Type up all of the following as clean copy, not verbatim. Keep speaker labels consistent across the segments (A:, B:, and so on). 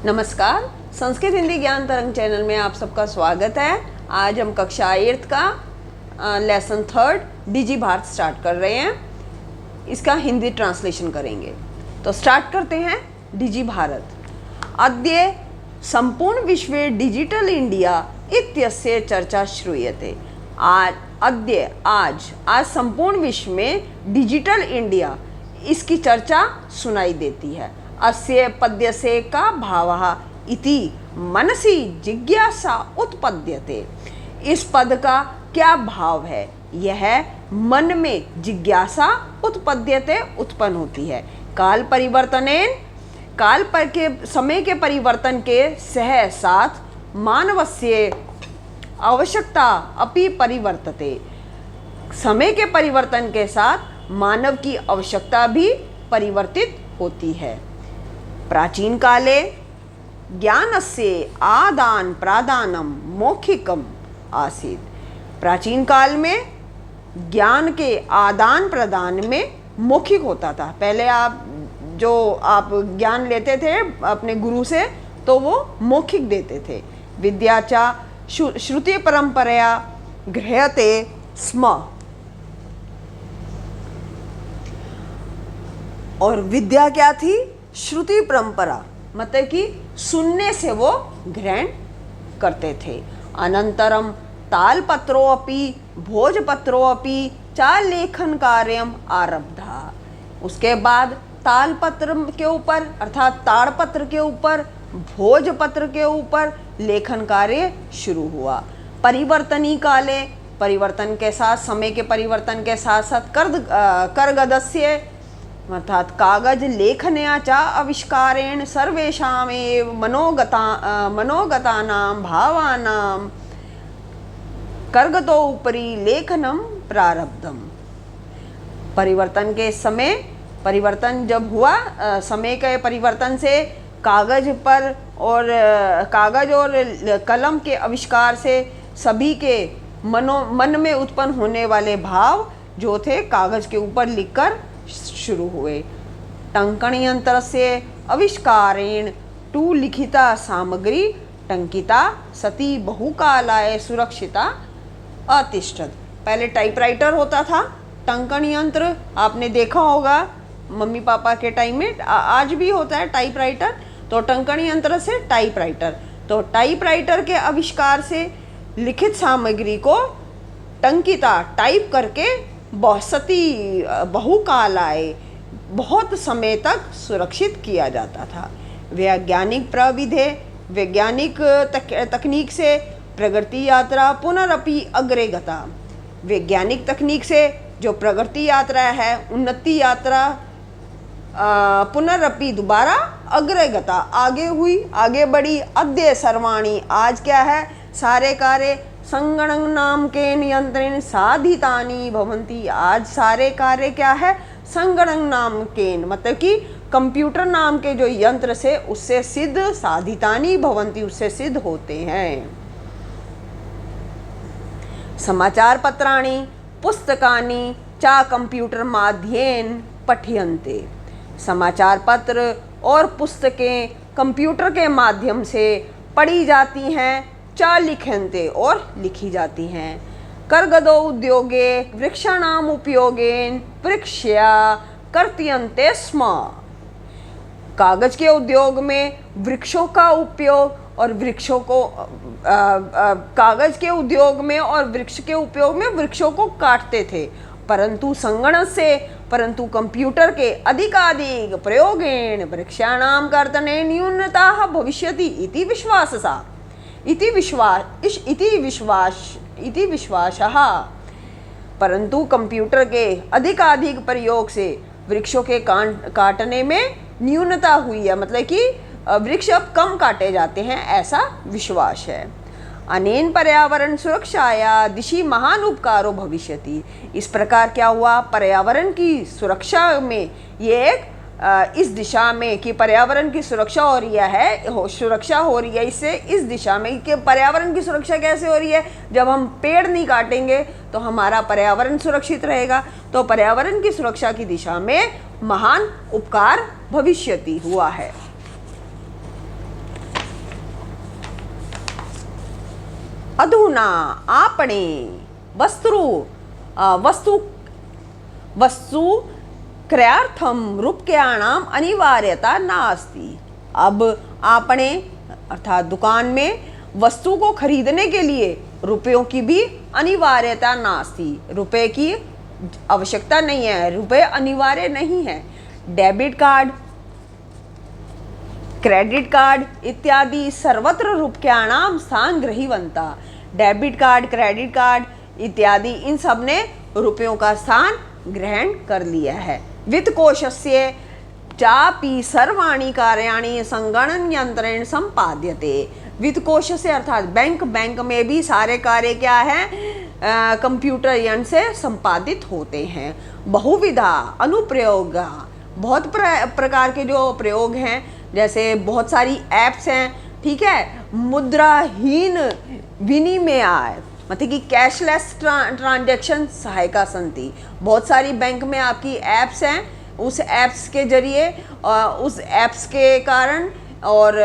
A: नमस्कार, संस्कृत हिंदी ज्ञान तरंग चैनल में आप सबका स्वागत है। आज हम कक्षा 8 का लेसन 3 डिजी भारत स्टार्ट कर रहे हैं। इसका हिंदी ट्रांसलेशन करेंगे। तो स्टार्ट करते हैं। डिजी भारत। अद्य संपूर्ण विश्वे डिजिटल इंडिया इत्यस्य चर्चा श्रूयते। आज संपूर्ण विश्व में डिजिटल इंडिया इसकी चर्चा सुनाई देती है। अस्य पद्यसे का भावः इति मनसि जिज्ञासा उत्पद्यते। इस पद का क्या भाव है, यह मन में जिज्ञासा उत्पद्यते उत्पन्न होती है। काल परिवर्तनेन काल पर के समय के परिवर्तन के सह साथ मानवस्य आवश्यकता अपि परिवर्तते। समय के परिवर्तन के साथ मानव की आवश्यकता भी परिवर्तित होती है। प्राचीन काले ज्ञानस्य आदान प्रदानम मौखिकम आसीत्। प्राचीन काल में ज्ञान के आदान प्रदान में मौखिक होता था। पहले आप ज्ञान लेते थे अपने गुरु से तो वो मौखिक देते थे। विद्याचा श्रुति परंपरया गृह्यते स्म। और विद्या क्या थी? श्रुति परंपरा, मतलब कि सुनने से वो ग्रहण करते थे। अनंतरम तालपत्रोऽपि भोजपत्रोऽपि च लेखन कार्यम आरब्धा। उसके बाद तालपत्र के ऊपर अर्थात ताड़पत्र के ऊपर, भोजपत्र के ऊपर लेखन कार्य शुरू हुआ। परिवर्तनी काले, परिवर्तन के साथ, समय के परिवर्तन के साथ साथ करगदस्य अर्थात कागज लेखनया च आविष्कारेण सर्वेषामेव मनोगतानां भावानां करगतो उपरि लेखनम प्रारब्धम। परिवर्तन के समय परिवर्तन जब हुआ, समय के परिवर्तन से कागज और कलम के आविष्कार से सभी के मन में उत्पन्न होने वाले भाव जो थे कागज के ऊपर लिखकर शुरू हुए। टंकण यंत्र से आविष्कारेण टू लिखिता सामग्री टंकिता सती बहुकालाय सुरक्षिता अतिष्ठत। पहले टाइपराइटर होता था, टंकण यंत्र आपने देखा होगा मम्मी पापा के टाइम में, आज भी होता है टाइपराइटर। तो टंकण यंत्र से टाइपराइटर, तो टाइपराइटर के आविष्कार से लिखित सामग्री को टंकिता टाइप करके सती बहुकालाय बहुत समय तक सुरक्षित किया जाता था। वैज्ञानिक प्रविधि वैज्ञानिक तकनीक से प्रगति यात्रा पुनरपि अग्रे गता। वैज्ञानिक तकनीक से जो प्रगति यात्रा है, उन्नति यात्रा पुनरपि दोबारा अग्रे गता, आगे हुई, आगे बढ़ी। अद्य सर्वाणि, आज क्या है, सारे कार्य संगणक नाम के नियंत्रण साधितानि भवन्ति। आज सारे कार्य क्या है, संगणक नाम के, मतलब कि कंप्यूटर नाम के जो यंत्र से उससे सिद्ध, साधितानि भवन्ति, उससे सिद्ध होते हैं। समाचार पत्राणि पुस्तकानि च कंप्यूटर माध्यमेन पठ्यन्ते। समाचार पत्र और पुस्तकें कंप्यूटर के माध्यम से पढ़ी जाती हैं, च लिख्यन्ते और लिखी जाती हैं। करगदो उद्योगे वृक्षाणाम उपयोगेन वृक्षया कर्तयन्ते स्म। कागज के उद्योग में वृक्षों का उपयोग और वृक्षों को कागज के उद्योग में और वृक्ष के उपयोग में वृक्षों को काटते थे। परंतु कंप्यूटर के अधिकाधिक प्रयोगेन वृक्षाणाम कर्तने न्यूनता भविष्यति इति विश्वासः। परंतु कंप्यूटर के अधिकाधिक प्रयोग से वृक्षों के काटने में न्यूनता हुई है, मतलब कि वृक्ष अब कम काटे जाते हैं, ऐसा विश्वास है। अनेन पर्यावरण सुरक्षाया दिशि महान उपकारो भविष्यति। इस प्रकार क्या हुआ, पर्यावरण की सुरक्षा में ये एक इस दिशा में कि पर्यावरण की सुरक्षा हो रही है, सुरक्षा हो रही है इससे इस दिशा में कि पर्यावरण की सुरक्षा कैसे हो रही है, जब हम पेड़ नहीं काटेंगे तो हमारा पर्यावरण सुरक्षित रहेगा। तो पर्यावरण की सुरक्षा की दिशा में महान उपकार भविष्यति हुआ है। अधुना आपणे वस्तु क्रयार्थम रूप्यकाणाम अनिवार्यता नास्ति। अब आपने अर्थात दुकान में वस्तु को खरीदने के लिए रुपयों की भी अनिवार्यता नास्ति, रुपए की आवश्यकता नहीं है, रुपए अनिवार्य नहीं है। डेबिट कार्ड, क्रेडिट कार्ड इत्यादि सर्वत्र रूप्यकाणाम स्थान गृहीतवन्तः। डेबिट कार्ड, क्रेडिट कार्ड इत्यादि इन सब ने रुपयों का स्थान ग्रहण कर लिया है। वित्तकोशस्य चापि सर्वाणि कार्याणि संगणन यंत्रेण संपाद्यते। वित्तकोश से अर्थात बैंक में भी सारे कार्य क्या है, कंप्यूटर यंत्र से संपादित होते हैं। बहुविधा अनुप्रयोग, बहुत प्रकार के जो प्रयोग हैं, जैसे बहुत सारी ऐप्स हैं, ठीक है। मुद्राहीन विनिमय मतलब कि कैशलेस ट्रांजैक्शन सहायका संति, बहुत सारी बैंक में आपकी ऐप्स हैं, उस ऐप्स के जरिए उस ऐप्स के कारण और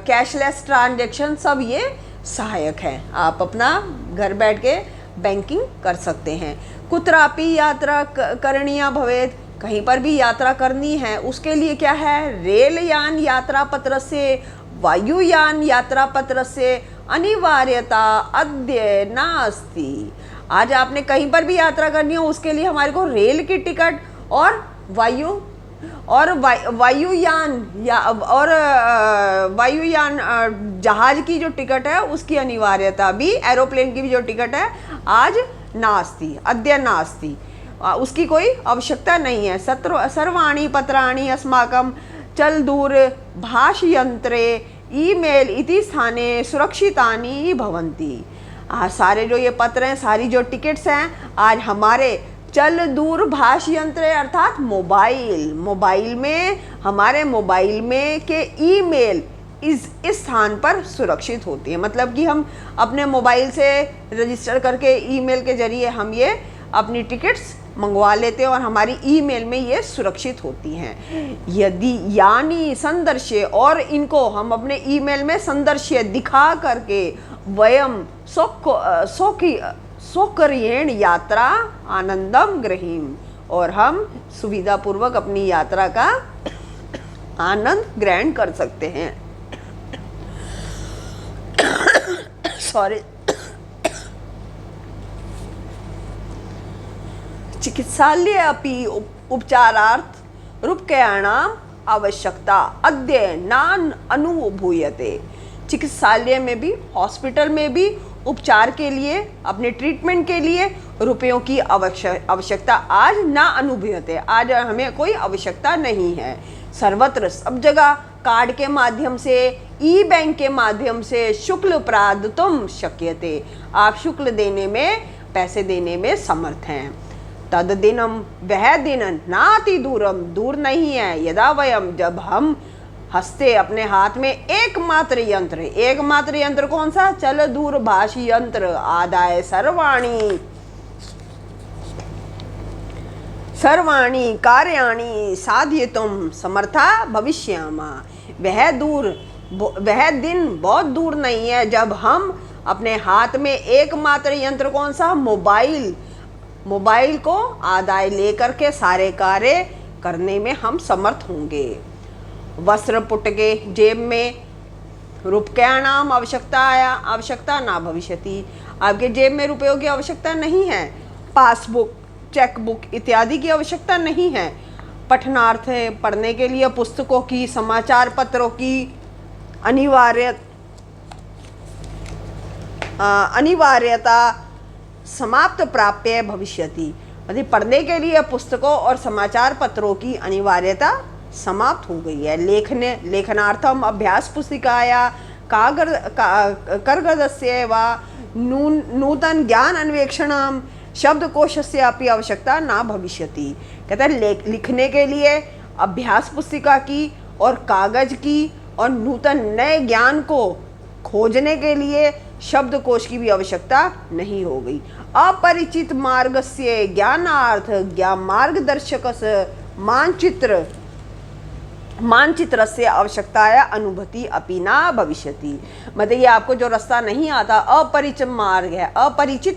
A: कैशलेस ट्रांजैक्शन सब ये सहायक है। आप अपना घर बैठ के बैंकिंग कर सकते हैं। कुत्रापि यात्रा करणीया भवेत्, कहीं पर भी यात्रा करनी है उसके लिए क्या है, रेलयान यात्रा पत्र से, वायुयान यात्रा पत्र से अनिवार्यता अद्य नास्ति। आज आपने कहीं पर भी यात्रा करनी हो उसके लिए हमारे को रेल की टिकट और वायुयान जहाज की जो टिकट है उसकी अनिवार्यता भी, एरोप्लेन की भी जो टिकट है आज नास्ति, अद्य नास्ति, उसकी कोई आवश्यकता नहीं है। सर्वाणि पत्राणि अस्माकं चल दूर भाषयंत्रे ईमेल इति स्थाने सुरक्षितानि भवन्ति। सारे जो ये पत्र हैं, सारी जो टिकट्स हैं आज हमारे चल दूर भाष यंत्र अर्थात मोबाइल में, हमारे मोबाइल में के ईमेल इस स्थान पर सुरक्षित होती है। मतलब कि हम अपने मोबाइल से रजिस्टर करके ईमेल के जरिए हम ये अपनी टिकट्स मंगवा लेते हैं और हमारी ईमेल में ये सुरक्षित होती हैं। यदि यानी संदर्श्य, और इनको हम अपने ईमेल में संदर्श्य दिखा करके वयम सौकर्येण यात्रा आनंदम ग्रहीम, और हम सुविधा पूर्वक अपनी यात्रा का आनंद ग्रहण कर सकते हैं। सॉरी। चिकित्सालय अपि उपचारार्थ रूप्यकाणाम आवश्यकता अद्य नान अनुभूयते। चिकित्सालय में भी, हॉस्पिटल में भी उपचार के लिए, अपने ट्रीटमेंट के लिए रुपयों की आवश्यकता आज ना अनुभूयते, आज हमें कोई आवश्यकता नहीं है। सर्वत्र, सब जगह कार्ड के माध्यम से, ई बैंक के माध्यम से शुल्क प्रादातुं शक्यते, आप शुल्क देने में, पैसे देने में समर्थ हैं। तद दिनम, वह दिन नाति दूरम, दूर नहीं है, यदा वयम, जब हम हस्ते, अपने हाथ में एकमात्र यंत्र कौन सा, चल दूरभाष यंत्र आदाय सर्वाणि कार्याणि साधयितुं समर्था भविष्यामः। वह दिन बहुत दूर नहीं है जब हम अपने हाथ में एकमात्र यंत्र कौन सा, मोबाइल को आदाय लेकर के सारे कार्य करने में हम समर्थ होंगे। वस्त्र पुटके जेब में रूप्यकाणाम आवश्यकता ना भविष्यति, आपके जेब में रुपयों की आवश्यकता नहीं है। पासबुक, चेकबुक इत्यादि की आवश्यकता नहीं है। पठनार्थ है, पढ़ने के लिए पुस्तकों की, समाचार पत्रों की अनिवार्यता समाप्त प्राप्य भविष्यति, मतलब पढ़ने के लिए पुस्तकों और समाचार पत्रों की अनिवार्यता समाप्त हो गई है। लेखनार्थम अभ्यास पुस्तिकाया कागदस्य वा नूतन ज्ञान अन्वेषणम शब्दकोशस्य अपि आवश्यकता ना भविष्यति। कहता है लिखने के लिए अभ्यास पुस्तिका की और कागज की और नूतन नए ज्ञान को खोजने के लिए शब्दकोश की भी आवश्यकता नहीं हो गई। अपरिचित मार्गस्य ज्ञानार्थ मार्गदर्शकस्य मानचित्रस्य आवश्यकताया अनुभूति अपि न भविष्यति। मतलब ये आपको जो रास्ता नहीं आता, अपरिचित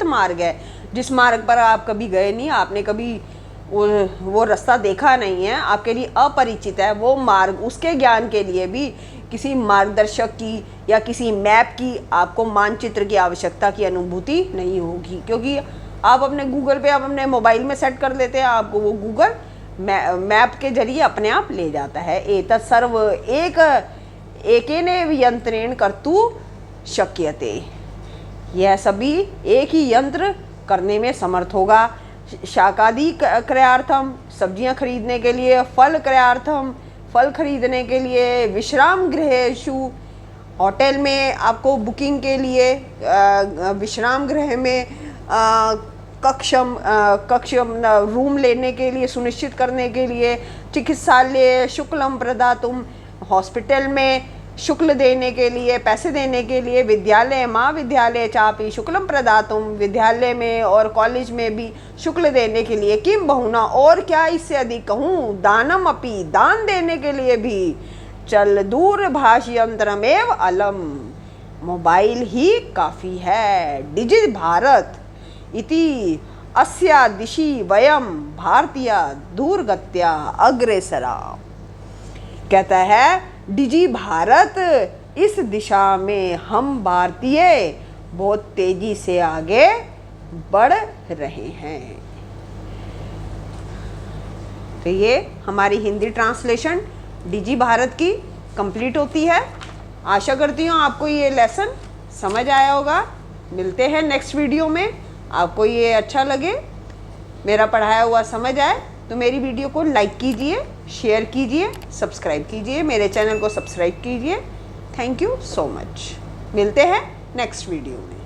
A: मार्ग है, जिस मार्ग पर आप कभी गए नहीं, आपने कभी वो रास्ता देखा नहीं है, आपके लिए अपरिचित है वो मार्ग, उसके ज्ञान के लिए भी किसी मार्गदर्शक की या किसी मैप की आपको मानचित्र की आवश्यकता की अनुभूति नहीं होगी, क्योंकि आप अपने गूगल पे, आप अपने मोबाइल में सेट कर देते हैं, आपको वो गूगल मैप के जरिए अपने आप ले जाता है। एतत् सर्व एकेनैव यंत्रेण कर्तुं शक्यते। यह सभी एक ही यंत्र करने में समर्थ होगा। शाकादि क्रयार्थम, सब्जियां खरीदने के लिए, फल क्रयार्थम, फल खरीदने के लिए, विश्राम गृहेषु, होटल में आपको बुकिंग के लिए, विश्राम गृह में कक्षम रूम लेने के लिए, सुनिश्चित करने के लिए, चिकित्सालय शुक्लम प्रदातुम, हॉस्पिटल में शुक्ल देने के लिए, पैसे देने के लिए, विद्यालय महाविद्यालय चापि शुक्लम प्रदातुम, विद्यालय में और कॉलेज में भी शुक्ल देने के लिए, किम बहुना, और क्या इससे अधिक कहूँ, दानम अपि, दान देने के लिए भी, चल दूरभाष यंत्रमेव अलम, मोबाइल ही काफ़ी है। डिजिट भारत इति अस्या दिशि वयम भारतीय दूरगत्या अग्रेसरा। कहता है डिजी भारत, इस दिशा में हम भारतीय बहुत तेजी से आगे बढ़ रहे हैं। तो ये हमारी हिंदी ट्रांसलेशन डिजी भारत की कंप्लीट होती है। आशा करती हूँ आपको ये लेसन समझ आया होगा। मिलते हैं नेक्स्ट वीडियो में। आपको ये अच्छा लगे, मेरा पढ़ाया हुआ समझ आए तो मेरी वीडियो को लाइक कीजिए, शेयर कीजिए, सब्सक्राइब कीजिए, मेरे चैनल को सब्सक्राइब कीजिए। Thank you so much. मिलते हैं नेक्स्ट वीडियो में।